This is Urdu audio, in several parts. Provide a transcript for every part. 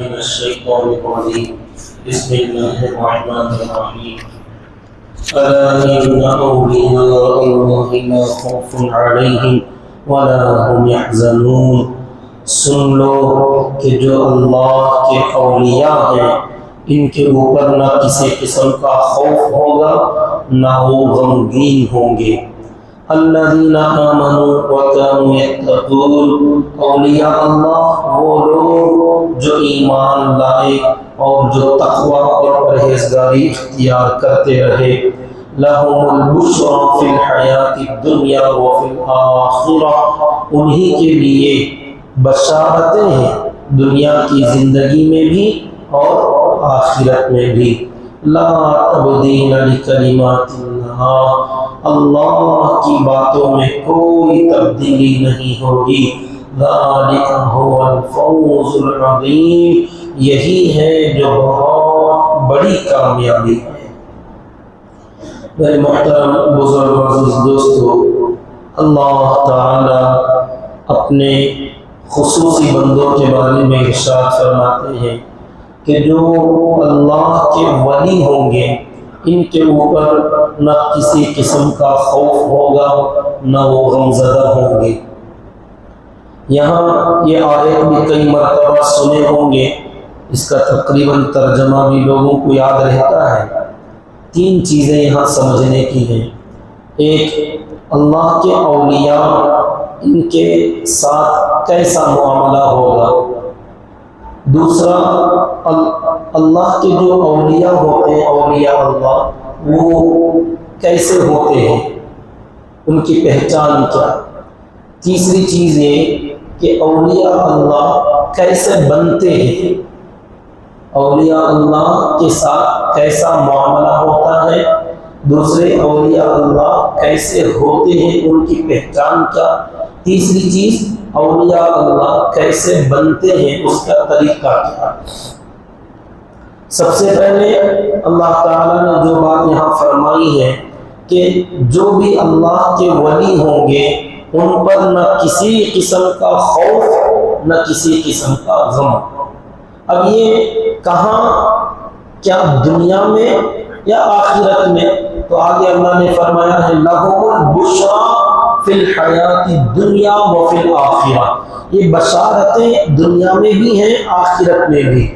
من الشيطان الرجيم بسم الله الرحمن الرحيم ألا إن أولياء الله لا خوف عليهم ولا هم يحزنون سن لو کہ جو اللہ کے اولیاء ہیں ان کے اوپر نہ کسی قسم کا خوف ہوگا نہ وہ غمگین ہوں گے۔ الذین آمنوا وکانوا یتقون، اولیاء اللہ وہ لوگ جو ایمان لائے اور جو تقوی اور پرہیزگاری اختیار کرتے رہے۔ لہم البشری فی الحیات الدنیا وفی الآخرہ، انہی کے لیے بشارتیں ہیں دنیا کی زندگی میں بھی اور آخرت میں بھی۔ لا تبدیل لکلمات اللہ، اللہ کی باتوں میں کوئی تبدیلی نہیں ہوگی۔ ذالک هو الفوز العظیم، یہی ہے جو بہت بڑی کامیابی ہے۔ میرے محترم بزرگ عزیز دوستو، اللہ تعالی اپنے خصوصی بندوں کے بارے میں ارشاد فرماتے ہیں کہ جو اللہ کے ولی ہوں گے ان کے اوپر نہ کسی قسم کا خوف ہوگا نہ وہ غمزدہ ہوں گے۔ یہاں یہ آیت بھی کئی مرتبہ سنے ہوں گے، اس کا تقریباً ترجمہ بھی لوگوں کو یاد رہتا ہے۔ تین چیزیں یہاں سمجھنے کی ہیں۔ ایک، اللہ کے اولیاء ان کے ساتھ کیسا معاملہ ہوگا۔ دوسرا، اللہ کے جو اولیاء ہوتے ہیں، اولیاء اللہ وہ کیسے ہوتے ہیں، ان کی پہچان کیا۔ تیسری چیز یہ کہ اولیاء اللہ کیسے بنتے ہیں، اولیاء اللہ کے ساتھ کیسا معاملہ ہوتا ہے۔ دوسرے، اولیاء اللہ کیسے ہوتے ہیں، ان کی پہچان کیا۔ تیسری چیز، اولیاء اللہ کیسے بنتے ہیں، اس کا طریقہ کیا۔ سب سے پہلے اللہ تعالیٰ نے جو بات یہاں فرمائی ہے کہ جو بھی اللہ کے ولی ہوں گے ان پر نہ کسی قسم کا خوف نہ کسی قسم کا غم۔ اب یہ کہاں، کیا دنیا میں یا آخرت میں؟ تو آگے اللہ نے فرمایا ہے لَهُمُ الْبُشْرَى فِي الْحَيَاةِ الدُّنْيَا وَفِي الْآخِرَةِ، یہ بشارتیں دنیا میں بھی ہیں آخرت میں بھی،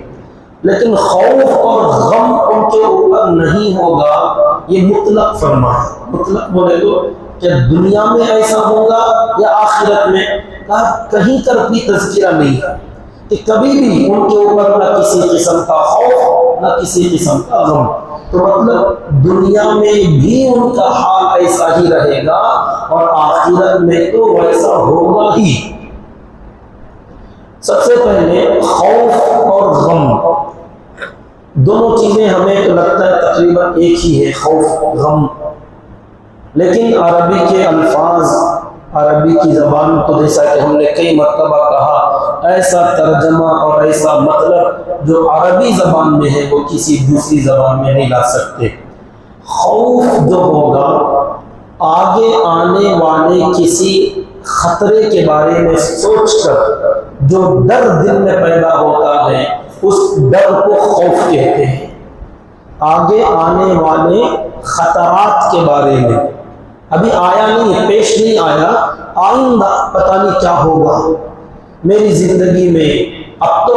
لیکن خوف اور غم ان کے اوپر نہیں ہوگا، یہ مطلق فرمایا۔ مطلق بولے تو کہ دنیا میں ایسا ہوگا یا آخرت میں، کہیں تک بھی تذکرہ نہیں ہے کہ کبھی بھی ان کے اوپر نہ کسی قسم کا خوف نہ کسی قسم کا غم۔ تو مطلب دنیا میں بھی ان کا حال ایسا ہی رہے گا اور آخرت میں تو ویسا ہوگا ہی۔ سب سے پہلے خوف اور غم، دونوں چیزیں ہمیں تو لگتا ہے تقریباً ایک ہی ہے، خوف غم، لیکن عربی کے الفاظ، عربی کی زبان تو جیسا کہ ہم نے کئی مرتبہ کہا، ایسا ترجمہ اور ایسا مطلب جو عربی زبان میں ہے وہ کسی دوسری زبان میں نہیں لا سکتے۔ خوف جو ہوگا آگے آنے والے کسی خطرے کے بارے میں سوچ کر جو ڈر دل میں پیدا ہوتا ہے اس ڈر کو خوف کہتے ہیں۔ آگے آنے والے خطرات کے بارے میں ابھی آیا نہیں، پیش نہیں آیا، آئندہ پتہ نہیں کیا ہوگا میری زندگی میں۔ اب تو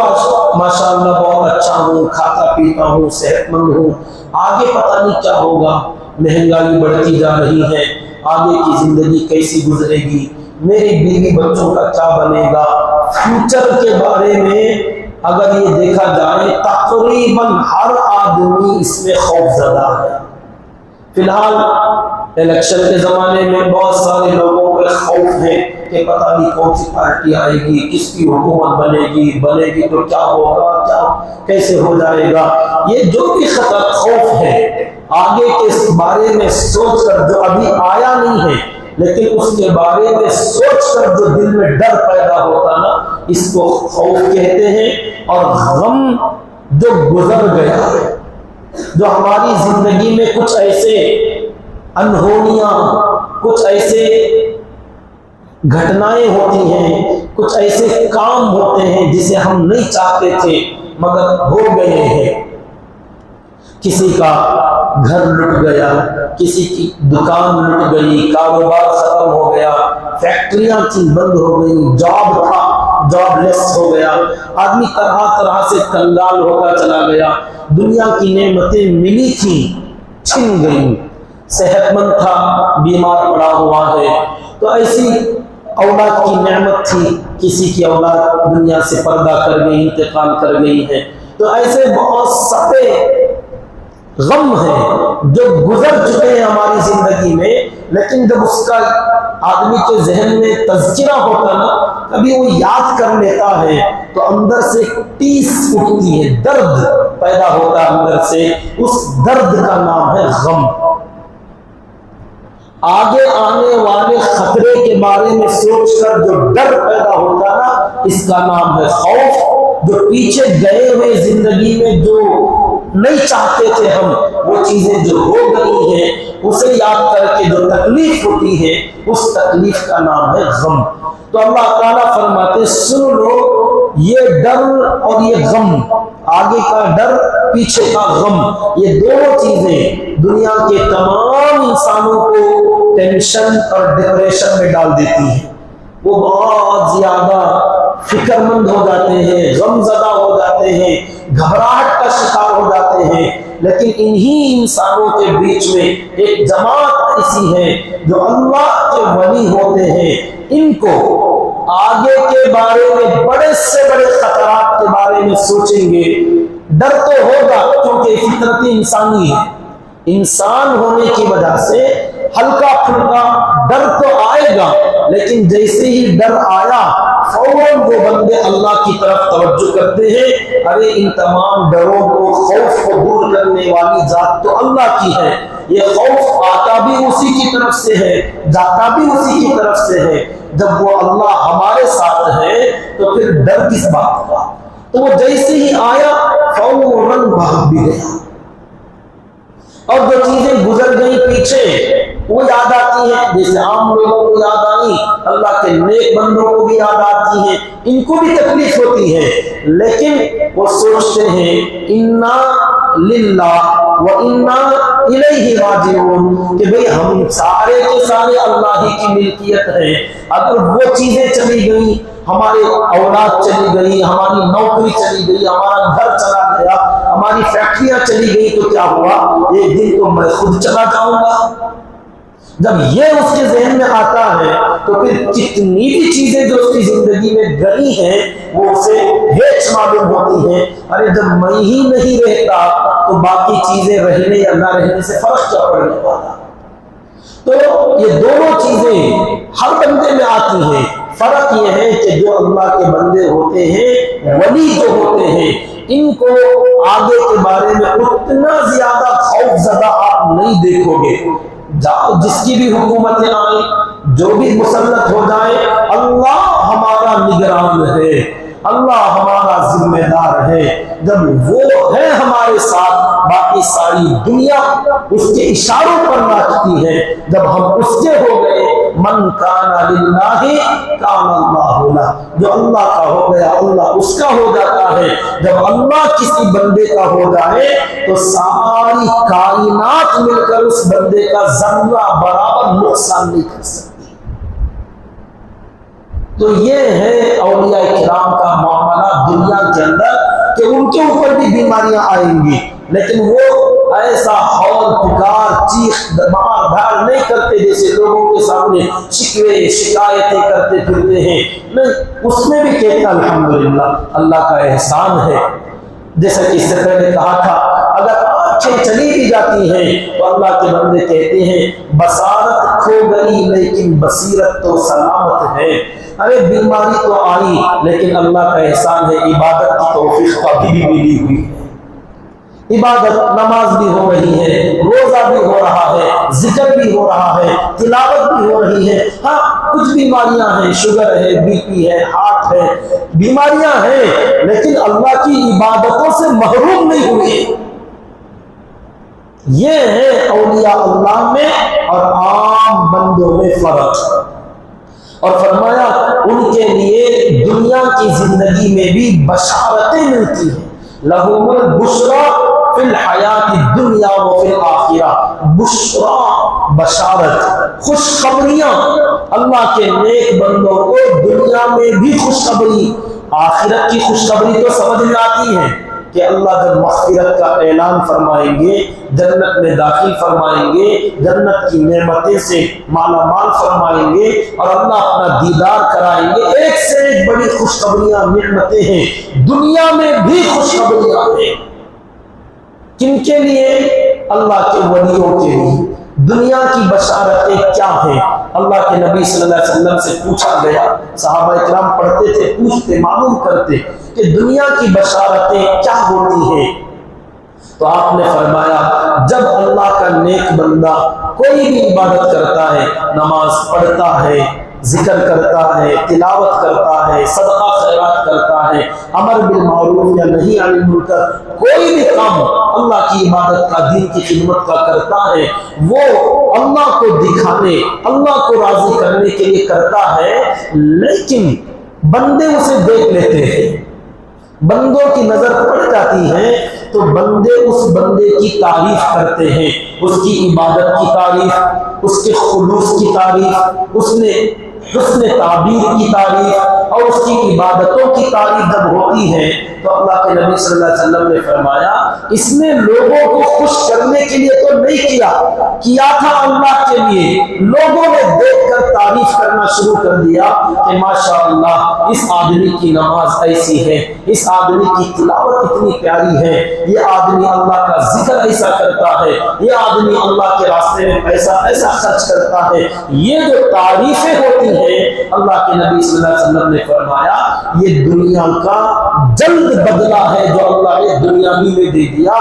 ماشاءاللہ بہت اچھا ہوں، کھاتا پیتا ہوں، صحت مند ہوں، آگے پتہ نہیں کیا ہوگا، مہنگائی بڑھتی جا رہی ہے، آگے کی زندگی کیسی گزرے گی، میری بیوی بچوں کا کیا بنے گا۔ فیوچر کے بارے میں اگر یہ دیکھا جائے تقریباً ہر آدمی اس میں خوف زدہ ہے۔ فی الحال الیکشن کے زمانے میں بہت سارے لوگوں کو خوف ہے کہ پتہ نہیں کون سی پارٹی آئے گی، کس کی حکومت بنے گی تو کیا ہوگا، کیا کیسے ہو جائے گا۔ یہ جو بھی خطر خوف ہے آگے کے بارے میں سوچ کر، جو ابھی آیا نہیں ہے لیکن اس کے بارے میں سوچ کر جو دل میں ڈر پیدا ہوتا نا، اس کو خوف کہتے ہیں۔ اور غم جو گزر گیا، جو ہماری زندگی میں کچھ ایسے انہونیاں، کچھ ایسے گھٹنائیں ہوتی ہیں، کچھ ایسے کام ہوتے ہیں جسے ہم نہیں چاہتے تھے، مگر ہو گئے ہیں۔ کسی کا گھر لٹ گیا، کسی کی دکان لٹ گئی، کاروبار ختم ہو گیا، فیکٹریاں تھی بند ہو گئی، جاب تھا جاب لیس ہو گیا، آدمی طرح طرح سے کنگال ہوتا چلا گیا، دنیا کی نعمتیں ملی تھیں چھن گئی، صحت مند تھا بیمار پڑا ہوا ہے۔ تو ایسی اولاد کی نعمت تھی، کسی کی اولاد دنیا سے پردہ کر گئی، انتقال کر گئی ہے۔ تو ایسے بہت سارے غم ہیں جو گزر چکے ہیں ہماری زندگی میں، لیکن جب اس کا آدمی کے ذہن میں تذکرہ ہوتا نا، کبھی وہ یاد کر لیتا ہے تو اندر سے ٹیس اٹھتی ہے، درد پیدا ہوتا ہے اندر سے، اس درد کا نام ہے غم۔ آگے آنے والے خطرے کے بارے میں سوچ کر جو ڈر پیدا ہوتا نا، اس کا نام ہے خوف۔ جو پیچھے گئے ہوئے زندگی میں جو نہیں چاہتے تھے ہم، وہ چیزیں جو ہو گئی ہیں اسے یاد کر کے جو تکلیف ہوتی ہے، اس تکلیف کا نام ہے غم۔ تو اللہ تعالیٰ فرماتے سن لو، یہ ڈر اور یہ غم، آگے کا ڈر پیچھے کا غم، یہ دونوں چیزیں دنیا کے تمام انسانوں کو ٹینشن اور ڈپریشن میں ڈال دیتی ہیں۔ وہ بہت زیادہ فکر مند ہو جاتے ہیں، غم زدہ ہو جاتے ہیں، گھبراہٹ کا شکار ہو جاتے ہیں۔ لیکن انہی انسانوں کے بیچ میں ایک جماعت ایسی ہے جو اللہ کے ولی ہوتے ہیں، ان کو آگے کے بارے میں بڑے سے بڑے خطرات کے بارے میں سوچیں گے۔ ڈر تو ہوگا کیونکہ فطرت انسانی ہے، انسان ہونے کی وجہ سے ہلکا پھلکا ڈر تو آئے گا، لیکن جیسے ہی ڈر آیا فوراً وہ بندے اللہ کی طرف توجہ کرتے ہیں، ارے ان تمام ڈروں کو، خوف کو دور کرنے والی ذات تو اللہ کی ہے، یہ خوف آتا بھی اسی کی طرف سے ہے، جاتا بھی اسی کی طرف سے ہے۔ جب وہ اللہ ہمارے ساتھ ہے تو پھر ڈر کس بات کا؟ تو وہ جیسے ہی آیا فوراً بھاگ بھی گیا، اور جو چیزیں گزر گئی پیچھے وہ یاد آتی ہیں، جیسے عام لوگوں کو یاد آئی، اللہ کے نیک بندوں کو بھی یاد آتی ہیں، ان کو بھی تکلیف ہوتی ہے، لیکن وہ سوچتے ہیں انا للہ و انا الیہ راجعون، کہ بھئی ہم سارے کے سارے اللہ ہی کی ملکیت ہے۔ اگر وہ چیزیں چلی گئی، ہماری اولاد چلی گئی، ہماری نوکری چلی گئی، ہمارا گھر چلا گیا، ہماری فیکٹریاں چلی گئی، تو کیا ہوا؟ ایک دن تو میں خود چلا جاؤں گا۔ جب یہ اس کے ذہن میں آتا ہے تو پھر کتنی بھی چیزیں جو اس کی زندگی میں گئی ہیں وہ اسے ہیچ معلوم ہوتی ہیں۔ ارے جب میں ہی نہیں رہتا تو باقی چیزیں رہنے یا نہ رہنے سے فرق کیا پڑنے والا؟ تو یہ دونوں چیزیں ہر بندے میں آتی ہیں۔ فرق یہ ہے کہ جو اللہ کے بندے ہوتے ہیں، ولی جو ہوتے ہیں، ان کو آگے کے بارے میں اتنا زیادہ خوف زدہ آپ نہیں دیکھو گے۔ جس کی بھی حکومتیں آئیں، جو بھی مسلط ہو جائے، اللہ ہمارا نگران ہے، اللہ ہمارا ذمہ دار ہے۔ جب وہ ہے ہمارے ساتھ، باقی ساری دنیا اس کے اشاروں پر ناچتی ہے۔ جب ہم اس کے ہو گئے، من کان للہ کان اللہ لہ، جو اللہ کا ہو گیا اللہ اس کا ہو جاتا ہے۔ جب اللہ کسی بندے کا ہو جائے تو ساری کائنات مل کر اس بندے کا ذرہ برابر نقصان نہیں کر سکتی۔ تو یہ ہے اولیاء کرام کا معاملہ دنیا کے اندر، کہ ان کے اوپر بھی بیماریاں آئیں گی، لیکن وہ ایسا ہول پکار چیخ مار دھاڑ نہیں کرتے جیسے لوگوں کے سامنے شکوے شکایتیں کرتے پھرتے ہیں۔ نہیں، اس میں بھی کہتے ہیں الحمدللہ اللہ کا احسان ہے۔ جیسا کہ اس سے پہلے کہا تھا، اگر آنکھیں چلی بھی جاتی ہیں تو اللہ کے بندے کہتے ہیں بصارت کھو گئی لیکن بصیرت تو سلامت ہے۔ ارے بیماری تو آئی لیکن اللہ کا احسان ہے، عبادت کی توفیق ابھی بھی ملی ہوئی ہے۔ عبادت، نماز بھی ہو رہی ہے، روزہ بھی ہو رہا ہے، ذکر بھی ہو رہا ہے، تلاوت بھی ہو رہی ہے۔ ہاں کچھ بیماریاں ہیں، شوگر ہے، بی پی ہے، ہارٹ ہے، بیماریاں ہیں، لیکن اللہ کی عبادتوں سے محروم نہیں ہوئے۔ یہ ہے اولیاء اللہ میں اور عام بندوں میں فرق۔ اور فرمایا ان کے لیے دنیا کی زندگی میں بھی بشارتیں ملتی ہیں۔ لہم البشرا فی الحیات الدنیا و فی الآخرہ، بشرا بشارت، خوشخبریاں اللہ کے نیک بندوں کو دنیا میں بھی خوشخبری، آخرت کی خوشخبری تو سمجھ میں آتی ہے کہ اللہ جب مغفرت کا اعلان فرمائیں گے، جنت میں داخل فرمائیں گے، جنت کی نعمتیں سے مالا مال فرمائیں گے اور اللہ اپنا دیدار کرائیں گے، ایک سے ایک بڑی خوشخبریاں نعمتیں ہیں، دنیا میں بھی خوشخبریاں ہیں۔ کن کے لیے؟ اللہ کے ولیوں کے لیے۔ دنیا کی بشارتیں کیا ہیں؟ اللہ کے نبی صلی اللہ علیہ وسلم سے پوچھا گیا، صحابہ اکرام پڑھتے تھے، پوچھتے، معلوم کرتے کہ دنیا کی بشارتیں کیا ہوتی ہیں؟ تو آپ نے فرمایا جب اللہ کا نیک بندہ کوئی بھی عبادت کرتا ہے، نماز پڑھتا ہے، ذکر کرتا ہے، تلاوت کرتا ہے، صدقہ خیرات کرتا ہے، امر بالمعروف یا نہی عن المنکر، کوئی بھی کام اللہ کی عبادت کا، دین کی خدمت کا کرتا ہے، وہ اللہ کو دکھانے، اللہ کو راضی کرنے کے لیے کرتا ہے، لیکن بندے اسے دیکھ لیتے ہیں، بندوں کی نظر پڑ جاتی ہے تو بندے اس بندے کی تعریف کرتے ہیں، اس کی عبادت کی تعریف، اس کے خلوص کی تعریف، اس نے حسن تعبیر کی تعریف اور اس کی عبادتوں کی تعریف جب ہوتی ہے تو اللہ کے نبی صلی اللہ علیہ وسلم نے فرمایا اس نے لوگوں کو خوش کرنے کے لیے تو نہیں کیا تھا اللہ کے لیے، لوگوں نے دیکھ کر تعریف کرنا شروع کر دیا کہ ماشاءاللہ اس آدمی کی نماز ایسی ہے، اس آدمی کی تلاوت اتنی پیاری ہے، یہ آدمی اللہ کا ذکر ایسا کرتا ہے، یہ آدمی اللہ کے راستے میں پیسہ ایسا خرچ کرتا ہے۔ یہ جو تعریفیں ہوتی ہیں اللہ کے نبی صلی اللہ علیہ وسلم نے فرمایا یہ دنیا کا جلد بدلہ ہے جو اللہ نے دنیاوی میں دے دیا،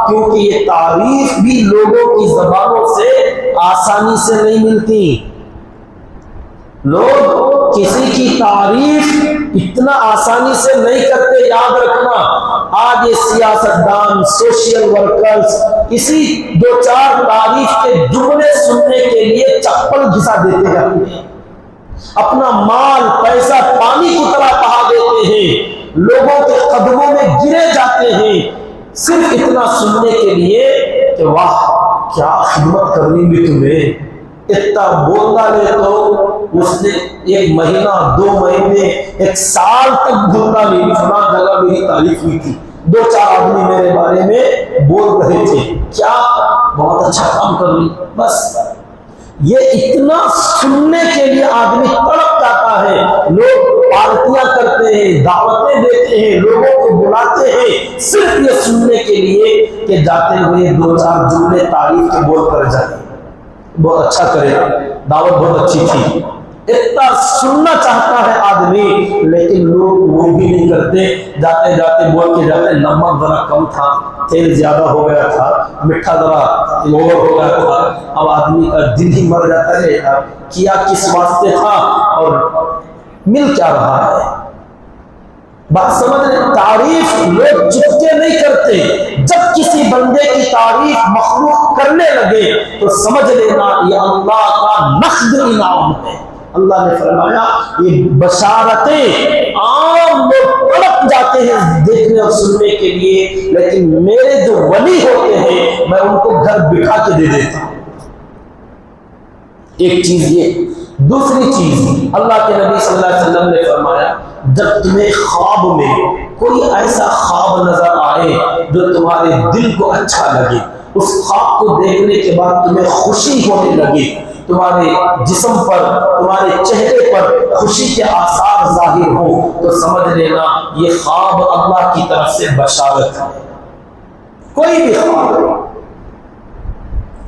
کیونکہ یہ تعریف بھی لوگوں کی زبانوں سے آسانی سے نہیں ملتی۔ لوگ کسی کی تعریف اتنا آسانی سے نہیں کرتے، یاد رکھنا۔ آج یہ سیاستدان، سوشل ورکرز کسی دو چار تعریف کے جملے سننے کے لیے چپل گھسا دیتے ہیں، اپنا مال پیسہ پانی کی طرح بہا دیتے ہیں، لوگوں کے قدموں میں گرے جاتے ہیں صرف اتنا سننے کے لیے کہ واہ کیا خدمت کرنی بھی تمہیں، اتنا بولنا لے تو اس نے ایک مہینہ، 2 مہینے، 1 سال تک بولنا نہیں، فلاں جگہ میری تعریف ہوئی تھی، 2-4 آدمی میرے بارے میں بول رہے تھے، کیا بہت اچھا کام کر رہی، بس یہ اتنا سننے کے لیے آدمی تڑپ جاتا ہے۔ لوگ پارٹیاں کرتے ہیں، دعوتیں دیتے ہیں، لوگوں کو بلاتے ہیں صرف یہ سننے کے لیے کہ جاتے ہوئے 2-4 جملے تعریف کے بول کر جائیں، بہت اچھا کرے، دعوت بہت اچھی تھی، اتنا سننا چاہتا ہے آدمی، لیکن لوگ وہ بھی نہیں کرتے، جاتے جاتے بول کے جاتے نمک ذرا کم تھا، تیل زیادہ ہو گیا تھا، مٹھا ذرا اوور ہو گیا تھا۔ اب آدمی کا دل ہی مر جاتا ہے یار کیا کس واسطے تھا اور مل کیا رہا ہے۔ بات سمجھ رہے؟ تعریف لوگ چپکے نہیں کرتے، جب کسی بندے کی تعریف مخلوق کرنے لگے تو سمجھ لینا یہ اللہ کا نقد انعام ہے۔ اللہ نے فرمایا یہ بشارتیں عام لوگ تڑپ جاتے ہیں دیکھنے اور سننے کے لیے، لیکن میرے جو ولی ہوتے ہیں میں ان کو گھر بٹھا کے دے دیتا ہوں۔ ایک چیز یہ، دوسری چیز اللہ کے نبی صلی اللہ علیہ وسلم نے فرمایا جب تمہیں خواب میں کوئی ایسا خواب نظر آئے جو تمہارے دل کو اچھا لگے، اس خواب کو دیکھنے کے بعد تمہیں خوشی ہونے لگے، تمہارے جسم پر، تمہارے چہرے پر خوشی کے آثار ظاہر ہو، تو سمجھ لینا یہ خواب اللہ کی طرف سے بشارت ہے۔ کوئی بھی خواب،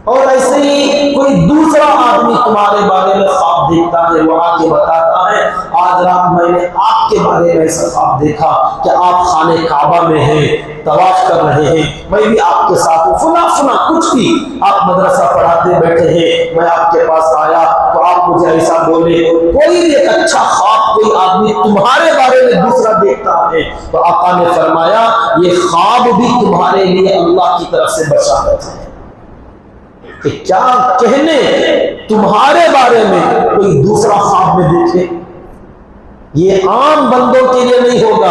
اور ایسے ہی کوئی دوسرا آدمی تمہارے بارے میں خواب دیکھتا ہے، وہ آ کے بتاتا ہے آج رات میں نے آپ کے بارے میں ایسا خواب دیکھا کہ آپ خانہ کعبہ میں ہیں، طواف کر رہے ہیں، میں بھی آپ کے ساتھ ہوں، فلاں کچھ بھی، آپ مدرسہ پڑھاتے بیٹھے ہیں، میں آپ کے پاس آیا تو آپ مجھے ایسا بولے۔ کوئی بھی ایک اچھا خواب کوئی آدمی تمہارے بارے میں دوسرا دیکھتا ہے تو آقا نے فرمایا یہ خواب بھی تمہارے لیے اللہ کی طرف سے بشارت ہے کہ کیا کہنے تمہارے بارے میں کوئی دوسرا خواب میں دیکھے، یہ عام بندوں کے لیے نہیں ہوگا،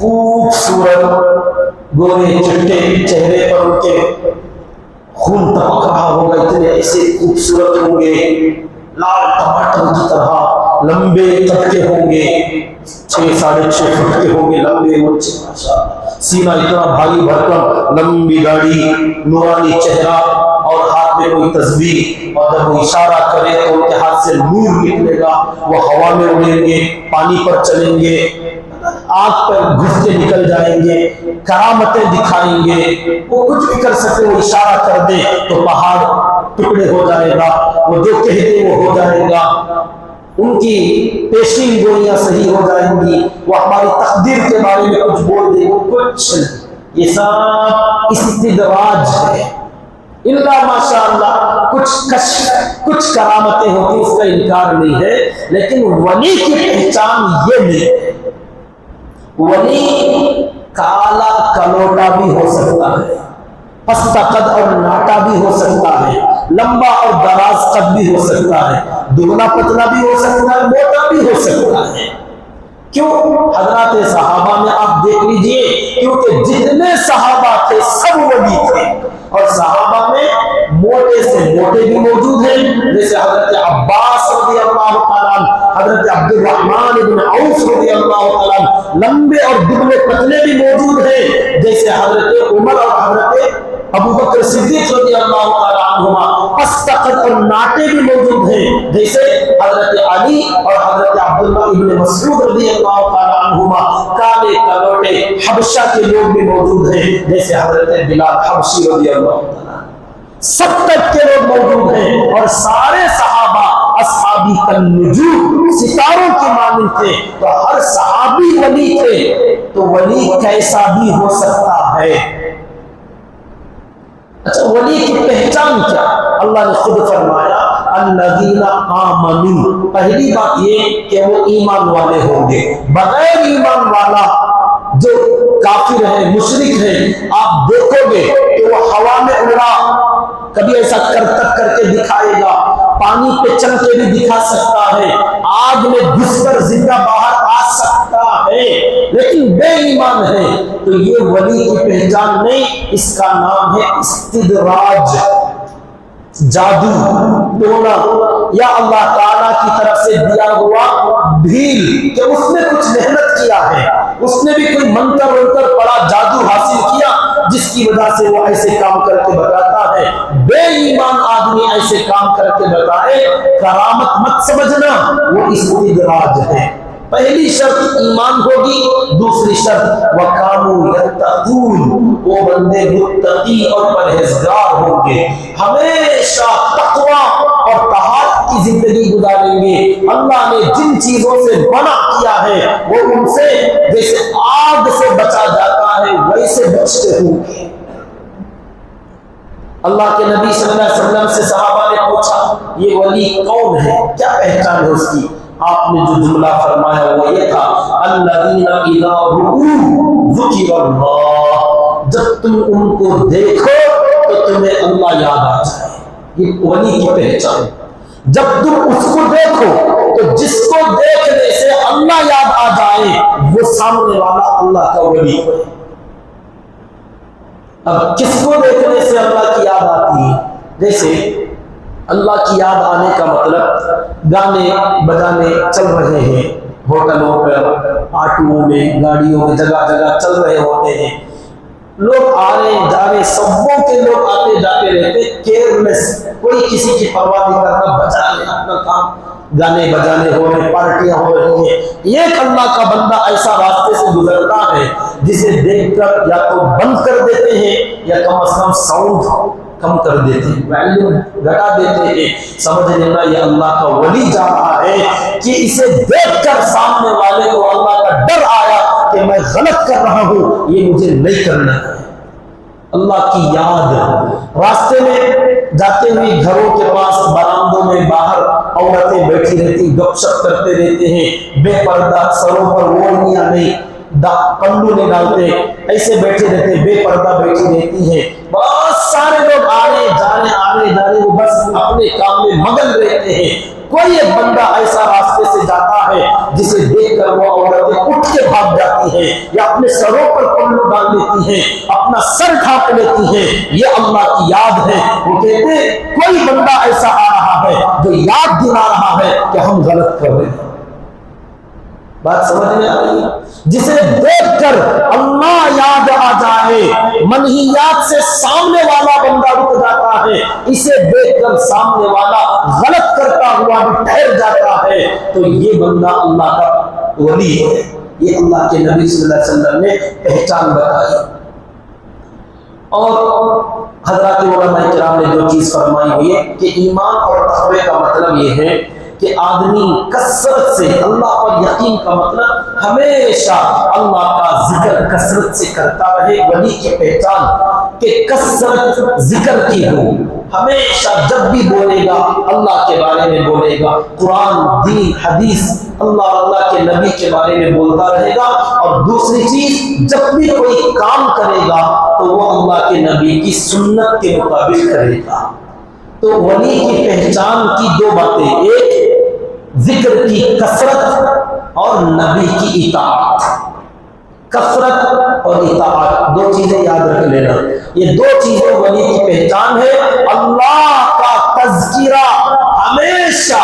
خوبصورت گورے چٹے چہرے پر ان کے خون ٹپک رہا ہوگا، اتنے ایسے خوبصورت ہوں گے، لال ٹماٹر کی طرح لمبے قد کے ہوں گے، 6-6.5 فٹ کے ہوں گے، لمبے اونچے، ماشاءاللہ، سینہ اتنا بھاری بھرکم، لمبی داڑھی، نورانی چہرہ، اور ہاتھ میں کوئی تسبیح، اور جب وہ اشارہ کرے تو ان کے ہاتھ سے نور نکلے گا، وہ ہوا میں اڑیں گے، پانی پر چلیں گے، آگ پر گھس کے نکل جائیں گے، کرامتیں دکھائیں گے، وہ کچھ بھی کر سکتے، وہ اشارہ کر دے تو پہاڑ ٹکڑے ہو جائے گا، وہ جو کہتے وہ ہو جائے گا، ان کی پیشین گوئیاں صحیح ہو جائیں گی، وہ ہماری تقدیر کے بارے میں کچھ بول دے گا، کچھ نہیں، یہ سب استدراج ہے، اللہ ماشاءاللہ کچھ کرامتیں ہوتی، اس کا انکار نہیں ہے، لیکن ولی کی پہچان یہ نہیں ہے، ولی کالا کلوٹا بھی ہو سکتا ہے، پست قد اور ناٹا بھی ہو سکتا ہے، لمبا اور دراز قد بھی ہو سکتا ہے، دبلا پتلا بھی ہو سکتا ہے، موٹا بھی ہو سکتا ہے، کیوں؟ حضرات صحابہ میں آپ دیکھ لیجئے، کیونکہ جتنے صحابہ تھے سب ولی تھے، اور صحابہ میں موٹے سے موٹے بھی موجود ہیں، جیسے حضرت عباس رضی اللہ عنہ، حضرت عبد الرحمن بن عوف رضی اللہ عنہ، لمبے اور دبلے پتلے بھی موجود ہیں، جیسے حضرت عمر اور حضرت ابو بکر صدیق رضی اللہ عنہما، پست قد اور ناٹے بھی موجود ہیں، جیسے حضرت علی اور حضرت عبداللہ ابن مسعود رضی اللہ عنہما، کالے کلوٹے حبشہ کے لوگ بھی موجود ہیں، جیسے حضرت بلال حبشی رضی اللہ عنہ، سب تک کے لوگ موجود ہیں، اور سارے صحابہ اصحابی النجوم، ستاروں کی مانند تھے، تو ہر صحابی ولی تھے، تو ولی کیسا بھی ہو سکتا ہے۔ اچھا، ولی کی پہچان کیا؟ اللہ نے خود فرمایا الذین آمنوا، پہلی بات یہ کہ وہ ایمان والے ہوں گے، بغیر ایمان والا جو کافر ہے، مشرک ہے، آپ دیکھو گے کہ وہ ہوا میں اڑا کبھی ایسا کر کے دکھائے گا، پانی پہ چل کے بھی دکھا سکتا ہے، آگ میں گھس کر زندہ باہر آ سکتا ہے، لیکن بے ایمان ہے، تو یہ ولی کی پہچان نہیں، اس کا نام ہے استدراج، جادو ٹونا، یا اللہ تعالیٰ کی طرف سے دیا ہوا بھیل، کہ اس نے کچھ محنت کیا ہے، اس نے بھی کوئی منتر ونتر پڑا، جادو حاصل کیا، جس کی وجہ سے وہ ایسے کام کر کے بتاتا ہے۔ بے ایمان آدمی ایسے کام کر کے بتائے، کرامت مت سمجھنا، وہ استدراج ہے۔ پہلی شرط ایمان ہوگی، دوسری شرط وَكَانُوا يَتَّقُونَ، وہ بندے متقی اور پرہیزگار ہوں گے، ہمیشہ تقوی اور طاعت کی زندگی گزاریں گے، اللہ نے جن چیزوں سے منع کیا ہے وہ ان سے جیسے آگ سے بچا جاتا ہے ویسے بچتے ہوں گے۔ اللہ کے نبی صلی اللہ علیہ وسلم سے صحابہ نے پوچھا یہ ولی کون ہے، کیا پہچان ہے اس کی؟ آپ نے جو جملہ فرمایا وہ یہ تھا الذین اذا رؤوا ذکر اللہ، جب تم ان کو دیکھو تو تمہیں اللہ یاد آ جائے، یہ ولی کی پہچان۔ جب تم اس کو دیکھو تو جس کو دیکھنے سے اللہ یاد آ جائے وہ سامنے والا اللہ کا ولی ہے۔ اب کس کو دیکھنے سے اللہ کی یاد آتی ہے؟ جیسے اللہ کی یاد آنے کا مطلب گانے بجانے چل رہے ہیں، ہوٹلوں پر، آٹوؤں میں، گاڑیوں میں، جگہ جگہ چل رہے ہوتے ہیں، لوگ آ رہے جا رہے، سبوں کے لوگ آتے جاتے رہتے، کیئرلیس، کوئی کسی کی پرواہ نہیں کرتا، بجا رہے اپنا کام، گانے بجانے ہو رہے، پارٹیاں ہو رہی ہیں۔ ایک اللہ کا بندہ ایسا راستے سے گزرتا ہے جسے دیکھ کر یا تو بند کر دیتے ہیں یا کم از کم ساؤنڈ کم کر دیتے ہیں، ویلیوم گھٹا دیتے ہیں، سمجھ لینا یہ اللہ کا ولی جا رہا ہے کہ اسے دیکھ کر سامنے والے کو اللہ کا ڈر آیا کہ میں غلط کر رہا ہوں، یہ مجھے نہیں کرنا ہے۔ اللہ کی یاد، راستے میں جاتے ہوئے گھروں کے پاس، برآمدوں میں، باہر عورتیں بیٹھی رہتی، گپ شپ کرتے رہتے ہیں، بے پردہ، سروں پر اوڑھنیاں نہیں، پلو نہیں ڈالتے، ایسے بیٹھے رہتے، بے پردہ بیٹھی رہتی ہیں، بہت سارے لوگ آ رہے جا رہے، وہ بس اپنے کام میں مگن رہتے ہیں، کوئی ایک بندہ ایسا راستے سے جاتا ہے جسے دیکھ کر وہ عورتیں اٹھ کے بھاگ جاتی ہیں یا اپنے سروں پر پلو ڈال لیتی ہیں، اپنا سر ڈھانپ لیتی ہیں، یہ اللہ کی یاد ہے۔ وہ کہتے ہیں کوئی بندہ ایسا آ رہا ہے جو یاد دلا رہا ہے کہ ہم غلط کر رہے ہیں۔ بات سمجھ میں آ رہی ہے؟ جسے دیکھ کر اللہ یاد آ جائے، منہیات سے سامنے والا بندہ رک جاتا ہے، اسے دیکھ کر سامنے والا غلط کرتا ہوا بھی ٹھہر جاتا ہے، تو یہ بندہ اللہ کا ولی ہے۔ یہ اللہ کے نبی صلی اللہ علیہ وسلم نے پہچان بتائی۔ اور حضرات علماء کرام نے جو چیز فرمائی ہوئی ہے کہ ایمان اور تقوی کا مطلب یہ ہے کہ آدمی کثرت سے، اللہ پر یقین کا مطلب ہمیشہ اللہ کا ذکر کثرت سے کرتا رہے۔ ولی کی پہچان کہ کثرت ذکر کی ہو، ہمیشہ جب بھی بولے گا اللہ کے بارے میں بولے گا، قرآن، دین، حدیث، اللہ کے نبی کے بارے میں بولتا رہے گا۔ اور دوسری چیز، جب بھی کوئی کام کرے گا تو وہ اللہ کے نبی کی سنت کے مطابق کرے گا۔ تو ولی کی پہچان کی دو باتیں، ایک ذکر کی کثرت اور نبی کی اطاعت۔ کثرت اور اطاعت دو چیزیں یاد رکھ لینا، یہ دو چیزیں ولی کی پہچان ہے۔ اللہ کا تذکرہ ہمیشہ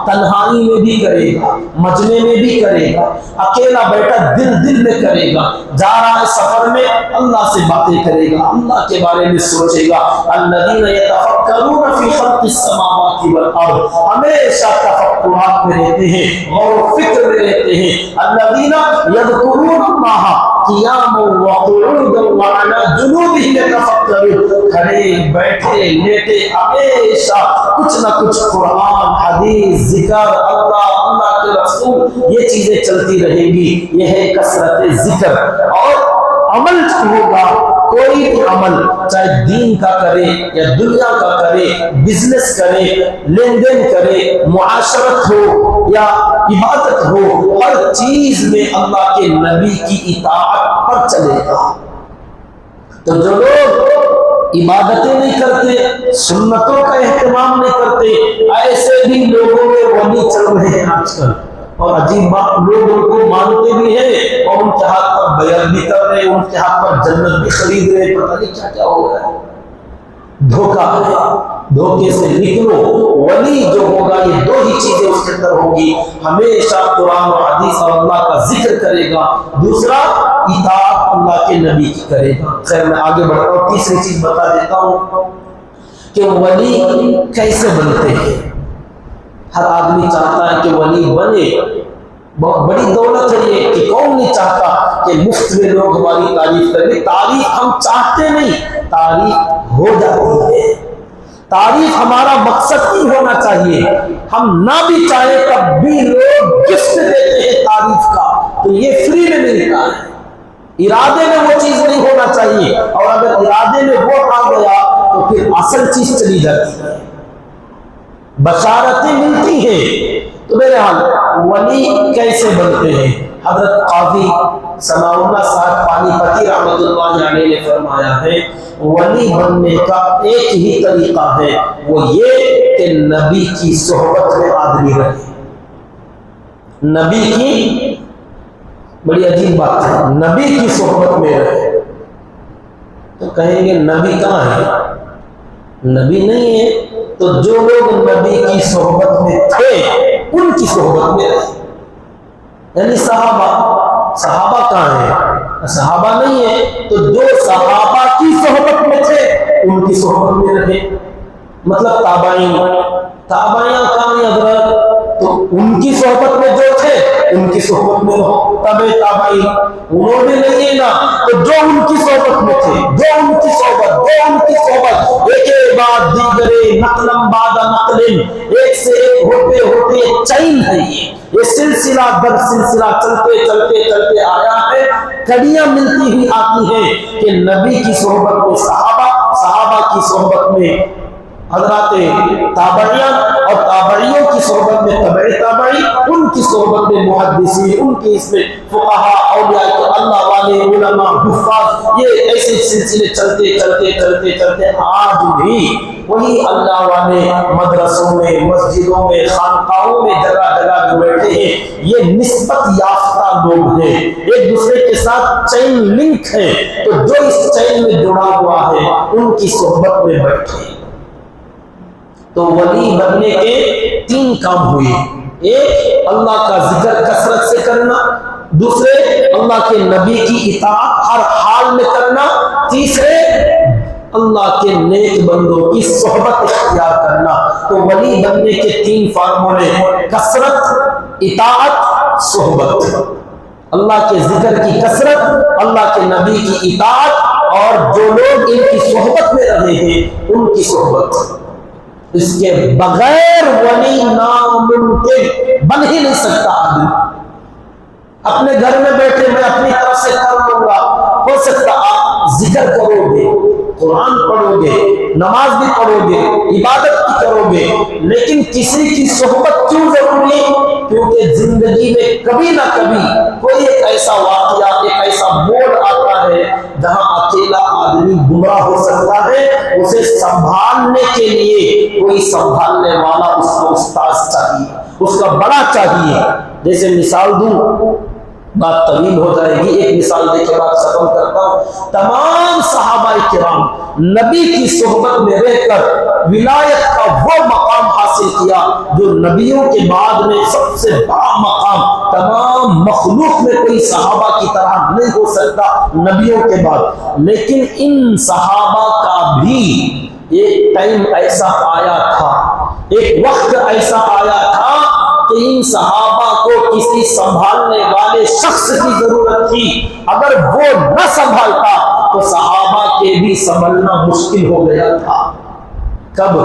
تنہائی میں بھی کرے گا، مجمع میں بھی کرے گا، اکیلا بیٹھا دل میں کرے گا، جا رہا ہے سفر میں اللہ سے باتیں کرے گا، اللہ کے بارے میں سوچے گا۔ الذین یتفکرون فی خلق السماوات والارض، ہمیشہ تفکرات میں رہتے ہیں، غور و فکر میں رہتے ہیں۔ الذین یذکرون اللہ قیاما وقعودا وعلی جنوبہم یتفکرون، کھڑے بیٹھے لیٹے ہمیشہ کچھ نہ کچھ قرآن، حدیث، ذکر، اللہ کے رسول، یہ چیزیں چلتی رہیں گی۔ یہ ہے کثرت ذکر۔ اور عمل ہوگا، کوئی بھی عمل چاہے دین کا کرے یا دنیا کا کرے، بزنس کرے، لین دین کرے، معاشرت ہو یا عبادت ہو، ہر چیز میں اللہ کے نبی کی اطاعت پر چلے گا۔ تو جو لوگ عبادتیں نہیں کرتے، سنتوں کا اہتمام نہیں کرتے، ایسے بھی لوگوں میں ولی چل رہے ہیں آج کل۔ اور عجیب بات، لوگ ان کو مانتے بھی ہیں اور ان کے ہاتھ پر بیعت بھی کر رہے ہیں، ان کے ہاتھ پر جنت بھی خرید رہے ہیں، پتہ نہیں کیا کیا ہو رہا ہے۔ دھوکہ ہے، دھوکے سے نکلو۔ ولی جو ہوگا یہ دو ہی چیزیں اس کے اندر ہوگی، ہمیشہ قرآن و حدیث اور اللہ کا ذکر کرے گا، دوسرا اطاعت اللہ کے نبی کی کرے گا۔ خیر میں آگے بڑھتا ہوں، تیسری چیز بتا دیتا ہوں کہ ولی کیسے بنتے ہیں۔ ہر آدمی چاہتا ہے کہ ولی بنے، بہت بڑی دولت ہے یہ، کہ کون نہیں چاہتا کہ مفت میں لوگ ہماری تعریف کریں۔ تعریف ہم چاہتے نہیں، تعریف ہو جاتی ہے۔ تعریف ہمارا مقصد نہیں ہونا چاہیے، ہم نہ بھی چاہیں تب بھی لوگ گفٹ دیتے ہیں تعریف کا، تو یہ فری میں ملتا ہے۔ ارادے میں وہ چیز نہیں ہونا چاہیے، اور اگر ارادے میں وہ آ گیا تو پھر اصل چیز چلی جاتی ہے۔ بشارتیں ملتی ہیں۔ تو بہرحال ولی کیسے بنتے ہیں؟ حضرت قاضی ثناء اللہ صاحب پانی پتی رحمۃ اللہ علیہ نے فرمایا ہے، ولی بننے کا ایک ہی طریقہ ہے، وہ یہ کہ نبی کی صحبت میں آدمی رہے۔ نبی کی، بڑی عجیب بات ہے، نبی کی صحبت میں رہے۔ تو کہیں گے نبی کہاں ہے؟ نبی نہیں ہے، تو جو لوگ نبی کی صحبت میں تھے ان کی صحبت میں رہے۔ یعنی صحابہ کہاں ہیں؟ صحابہ نہیں ہے، تو جو صحابہ کی صحبت میں تھے ان کی صحبت میں رہے۔ مطلب تابعین کہاں ہیں حضرت؟ تو ان کی صحبت میں جو تھے ان کی صحبت میں رہو۔ تابعین انہوں نے نہیں ہے نا، تو جو ان کی صحبت میں تھے، جو ان کی صحبت ایک بعد دیگرے نقلم بعد نقل، ایک سے ایک ہوتے چین ہے یہ سلسلہ در سلسلہ چلتے آیا ہے۔ کڑیاں ملتی ہوئی آتی ہیں کہ نبی کی صحبت میں صحابہ کی صحبت میں حضرات تابعین، اور تابعیوں کی صحبت میں تابعی، ان کی صحبت میں محدثین، ان کی اس میں فقہاء، اولیاء اللہ والے، علماء، حفاظ، یہ ایسے ایسے سلسلے چلتے چلتے چلتے چلتے آج بھی وہی اللہ والے مدرسوں میں، مسجدوں میں، خانقاہوں میں جگہ جگہ جو بیٹھے ہیں یہ نسبت یافتہ لوگ ہیں، ایک دوسرے کے ساتھ چین لنک ہے، تو جو اس چین میں جڑا ہوا ہے ان کی صحبت میں بیٹھے۔ تو ولی بننے کے 3 کام ہوئے، ایک اللہ کا ذکر کثرت سے کرنا، دوسرے اللہ کے نبی کی اطاعت ہر حال میں کرنا، تیسرے اللہ کے نیک بندوں کی صحبت اختیار کرنا۔ تو ولی بننے کے 3 فارمولے، کثرت، اطاعت، صحبت۔ اللہ کے ذکر کی کثرت، اللہ کے نبی کی اطاعت، اور جو لوگ ان کی صحبت میں رہے ہیں ان کی صحبت۔ اس کے بغیر ولی ناممکن، بن ہی نہیں سکتا آدمی۔ اپنے گھر میں بیٹھے میں اپنی طرف سے کر لوں گا، ہو سکتا آپ ذکر کرو گے، قرآن پڑھو گے، نماز بھی پڑھو گے، عبادت بھی کرو گے، لیکن کسی کی صحبت کیوں ضروری؟ کیونکہ زندگی میں کبھی نہ کبھی کوئی ایک ایسا واقعہ، ایک ایسا موڑ آتا ہے جہاں اکیلا آدمی گمراہ ہو سکتا ہے، اسے سنبھالنے کے لیے کوئی سنبھالنے والا اس کا استاذ چاہیے، اس کا بڑا چاہیے۔ جیسے مثال دوں، بات طویل ہو جائے گی، ایک مثال دے کے بعد ختم کرتا ہوں۔ تمام صحابہ کرام نبی کی صحبت میں رہ کر ولایت کا وہ مقام حاصل کیا جو نبیوں کے بعد میں سب سے بڑا مقام، تمام مخلوق میں کوئی صحابہ کی طرح نہیں ہو سکتا نبیوں کے بعد۔ لیکن ان صحابہ کا بھی ایک ٹائم ایسا آیا تھا، ایک وقت ایسا آیا تھا کہ ان صحابہ کو کسی سنبھالنے والے شخص کی ضرورت تھی۔ اگر وہ نہ سنبھالتا تو صحابہ کے بھی سنبھلنا مشکل ہو گیا تھا۔ کب؟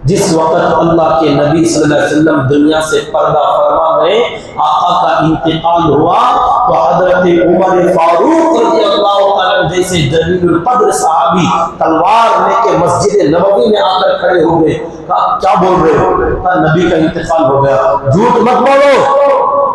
جس وقت اللہ کے نبی صلی اللہ علیہ وسلم دنیا سے پردہ فرما گئے، آقا کا انتقال ہوا، تو حضرت عمر فاروق رضی اللہ عنہ جیسے جلیل القدر صحابی تلوار لے کے مسجد نبوی میں آ کر کھڑے ہو گئے۔ کہا کیا بول رہے ہو؟ کہا نبی کا انتقال ہو گیا۔ جھوٹ مت بولو،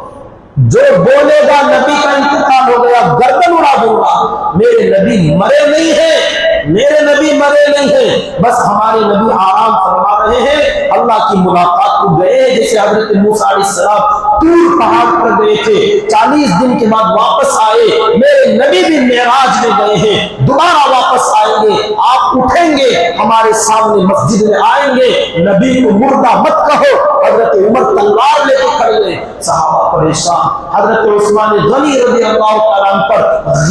جو بولے گا نبی کا انتقال ہو گیا گردن اڑا دوں گا۔ میرے نبی مرے نہیں ہیں، میرے نبی مرے نہیں ہیں، بس ہمارے نبی آرام فرما رہے ہیں، اللہ کی ملاقات کو گئے، جیسے حضرت موسیٰ علیہ السلام طور پہاڑ پر گئے تھے، 40 دن کے بعد واپس آئے، میرے نبی بھی معراج میں گئے ہیں، دوبارہ واپس آئیں گے، آپ اٹھیں گے ہمارے سامنے مسجد میں آئیں گے، نبی کو مردہ مت کہو۔ حضرت عمر تلوار لے کے کھڑے ہوئے، صحابہ پریشان۔ حضرت عثمان غنی رضی اللہ تعالیٰ عنہ پر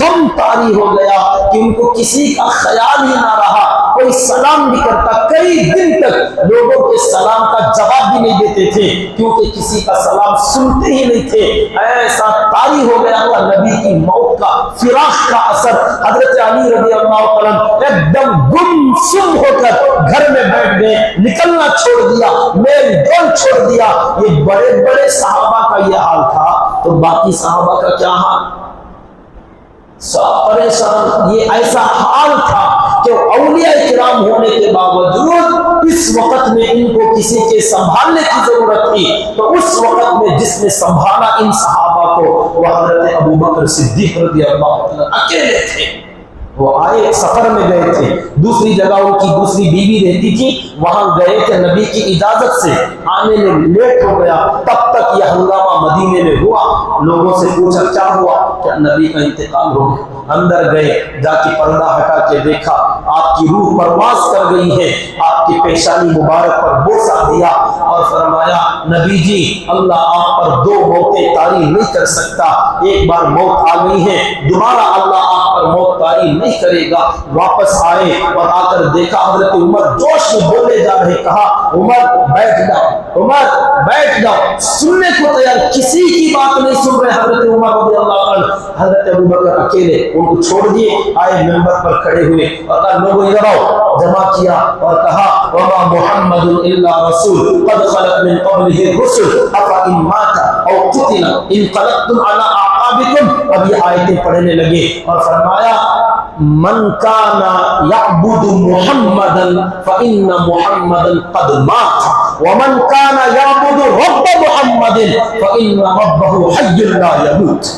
غم طاری ہو گیا کہ ان کو کسی کا خیال ہی نہ رہا، کوئی سلام نہیں کرتا، کئی دن تک لوگوں کے سلام کا جواب بھی نہیں دیتے تھے کیونکہ کسی کا سلام سنتے ہی نہیں تھے۔ ایسا طاری ہو گیا تھا نبی کی موت کا، فراق کا اثر۔ حضرت علی رضی اللہ تعالیٰ ایک دم گم سم ہو کر گھر میں بیٹھ گئے، نکلنا چھوڑ دیا، میل جول چھوڑ دیا۔ یہ بڑے بڑے صحابہ کا یہ حال تھا، تو باقی صحابہ کا کیا حال؟ سب پریشان۔ یہ ایسا حال تھا کہ اولیاء کرام ہونے کے باوجود اس وقت میں ان کو کسی کے سنبھالنے کی ضرورت تھی، تو اس وقت میں جس نے سنبھالا ان صحابہ کو وہ حضرت ابوبکر صدیق رضی اللہ عنہ اکیلے تھے۔ وہ آئے، سفر میں گئے تھے، دوسری جگہ ان کی دوسری بیوی رہتی تھی، وہاں گئے تھے، نبی کی اجازت سے آنے میں لیٹ ہو گیا، تب تک یہ ہنگامہ مدینے میں ہوا۔ لوگوں سے پوچھا کیا ہوا؟ کہ نبی کا انتقال ہو گیا۔ اندر گئے، جا کے پردہ ہٹا کے دیکھا، آپ کی روح پرواز کر گئی ہے، آپ کی پیشانی مبارک پر بوسہ دیا اور فرمایا نبی جی اللہ آپ پر 2 موتیں طاری نہیں کر سکتا، ایک بار موت آ گئی ہے، دوبارہ اللہ آپ پر موت طاری نہیں کرے گا۔ واپس آئے اور آ کر دیکھا حضرت عمر جوش میں بولے جا رہے، کہا عمر بیٹھ جاؤ، عمر بیٹھ جاؤ، سننے کو تیار، کسی کی بات نہیں سن رہے حضرت عمر رضی اللہ عنہ۔ حضرت ابوبکر اکیلے ان کو چھوڑ دیے، آئے ممبر پر کھڑے ہوئے اور کہا لوگوں ادھر آؤ، جمع کیا اور کہا وما محمد الا رسول قد خلت من قبله الرسل افان مات او قتل انقلبتم على اعقابكم۔ اب یہ آیتیں پڑھنے لگے اور فرمایا من کان یعبد محمدا فان محمدا قد مات ومن کان یعبد رب محمد فان ربه حی لا يموت۔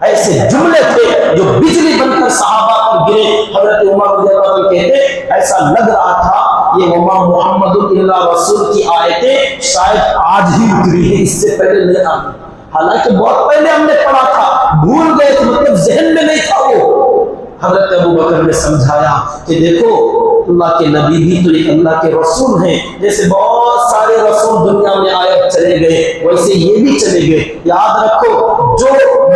ایسے جملے تھے جو بجلی بن کر صحابہ خواب گرے. حضرت عمر رضی اللہ عنہ کہتے ایسا لگ رہا تھا یہ وما محمد الا رسول کی آیتیں شاید آج ہی اتری ہے، اس سے پہلے نہیں آئی. حالانکہ بہت پہلے ہم نے پڑھا تھا، بھول گئے تھے، مطلب ذہن میں نہیں تھا وہ. حضرت ابو بکر نے سمجھایا کہ دیکھو اللہ کے نبی بھی تو ایک اللہ کے رسول ہیں، جیسے بہت سارے رسول دنیا میں آئے چلے گئے ویسے یہ بھی چلے گئے. یاد رکھو جو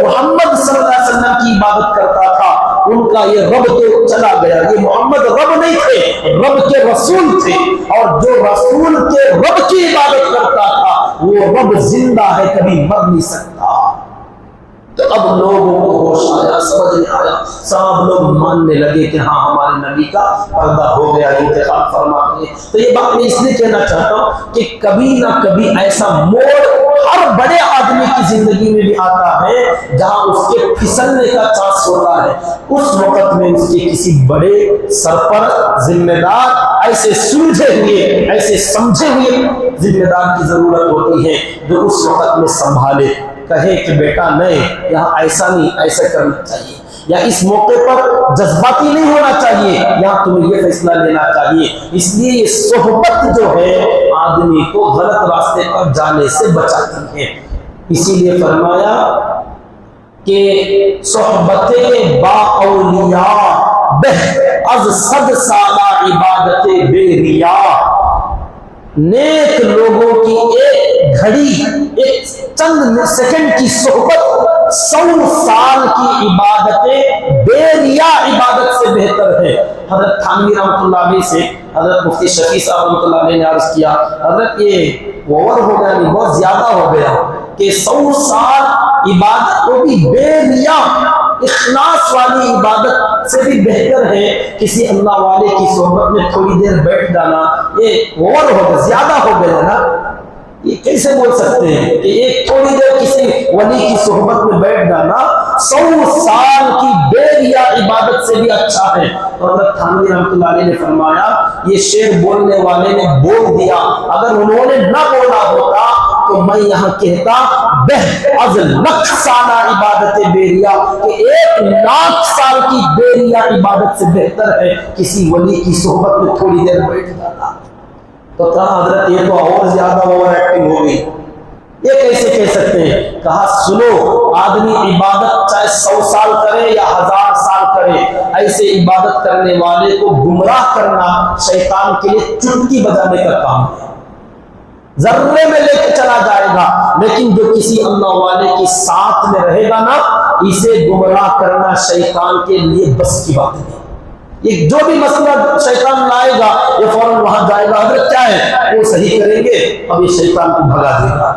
محمد صلی اللہ علیہ وسلم کی عبادت کرتا تھا ان کا یہ رب تو چلا گیا، یہ محمد رب نہیں تھے، رب کے رسول تھے، اور جو رسول کے رب کی عبادت کرتا تھا وہ رب زندہ ہے، کبھی مر نہیں سکتا. تو اب لوگوں کو ہوش آیا، سمجھ میں آیا، سب لوگ ماننے لگے کہ ہاں ہمارے نبی کا پردہ ہو گیا، انتخاب فرما گئے. تو یہ بات میں اس لیے کہنا چاہتا ہوں کہ کبھی نہ کبھی ایسا موڑ ہر بڑے آدمی کی زندگی میں بھی آتا ہے جہاں اس کے پھسلنے کا چانس ہوتا ہے. اس وقت میں اس کے کسی بڑے سرپرست ذمہ دار ایسے سلجھے ہوئے ایسے سمجھے ہوئے ذمہ دار کی ضرورت ہوتی ہے جو اس وقت میں سنبھالے، کہے کہ بیٹا نہیں یہاں ایسا نہیں، ایسا کرنا چاہیے، یا اس موقع پر جذباتی نہیں ہونا چاہیے، یہاں تمہیں یہ فیصلہ لینا چاہیے. اس لیے یہ صحبت جو ہے آدمی کو غلط راستے پر جانے سے بچاتی ہے. اسی لیے فرمایا کہ صحبت با اولیاء بہ از 100 سالہ عبادت بے ریا. نیک لوگوں کی ایک گھڑی، ایک چند سیکنڈ کی صحبت 100 سال کی عبادتیں بے ریا عبادت سے بہتر ہے. حضرت تھانوی رحمۃ اللہ علیہ سے حضرت مفتی شفیع صاحب رحمۃ اللہ علیہ نے عرض کیا حضرت یہ اوور ہو گیا، نہیں بہت زیادہ ہو گیا کہ 100 سال عبادت کو بھی بے ریا اخلاص والی عبادت سے بھی بہتر ہے کسی اللہ والے کی صحبت میں تھوڑی دیر بیٹھ جانا. یہ اوور ہو گیا، زیادہ ہو گیا نا. یہ کیسے بول سکتے ہیں کہ ایک تھوڑی دیر کسی ولی کی صحبت میں بیٹھ جانا 100 سال کی بے ریا عبادت سے بھی اچھا ہے. حضرت تھانوی رحمۃ اللہ علیہ نے فرمایا یہ شعر بولنے والے نے بول دیا، اگر انہوں نے نہ بولا ہوتا تو میں یہاں کہتا بہ از 1,00,000 سالہ عبادت بے ریا، کہ 1,00,000 سال کی بے ریا عبادت سے بہتر ہے کسی ولی کی صحبت میں تھوڑی دیر بیٹھ جانا. تو کہا حضرت یہ تو اور زیادہ اوور ایکٹنگ ہو گئی، یہ کیسے کہہ سکتے ہیں؟ کہا سنو آدمی عبادت چاہے 100 سال کرے یا 1000 سال کرے، ایسے عبادت کرنے والے کو گمراہ کرنا شیطان کے لیے چٹکی بجانے کا کام ہے. ذرے میں لے کے چلا جائے گا، لیکن جو کسی اللہ والے کے ساتھ میں رہے گا نا اسے گمراہ کرنا شیطان کے لیے بس کی بات نہیں. یہ جو بھی مسئلہ شیطان لائے گا یہ فوراً وہاں جائے گا، حضرت کیا ہے وہ صحیح کریں گے، اب یہ شیطان کو بھگا دے گا.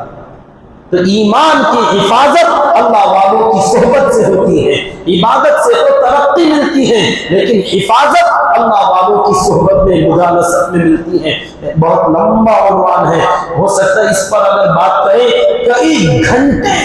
تو ایمان کی حفاظت اللہ والوں کی صحبت سے ہوتی ہے. عبادت سے تو ترقی ملتی ہے لیکن حفاظت اللہ والوں کی صحبت میں مجالست میں ملتی ہے. بہت لمبا عنوان ہے، ہو سکتا ہے اس پر اگر بات کریں کئی گھنٹے.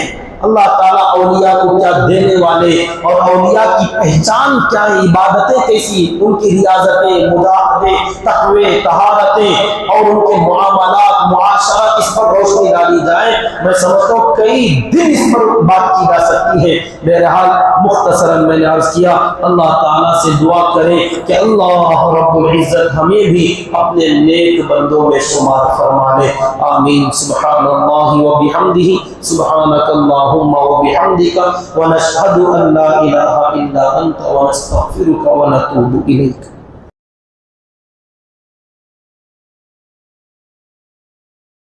اللہ تعالیٰ اولیاء کو کیا دینے والے اور اولیاء کی پہچان کیا ہے، عبادتیں کیسی، ان کی ریاضتیں، مجاہدیں، تقوی، طہارتیں اور ان کے معاملات، معاشرت، اس پر روشنی ڈالی جائے. میں سمجھتا ہوں کئی دن اس پر بات کی جا سکتی ہے. بہرحال مختصراً میں نے عرض کیا اللہ تعالیٰ سے دعا کریں کہ اللہ رب العزت ہمیں بھی اپنے نیک بندوں میں شمار فرما لے. آمین. سبحان اللہ و بحمدہ، سبحانک اللہم وبحمدک ونشہد ان لا الہ الا انت ونستغفرک ونتوب الیک.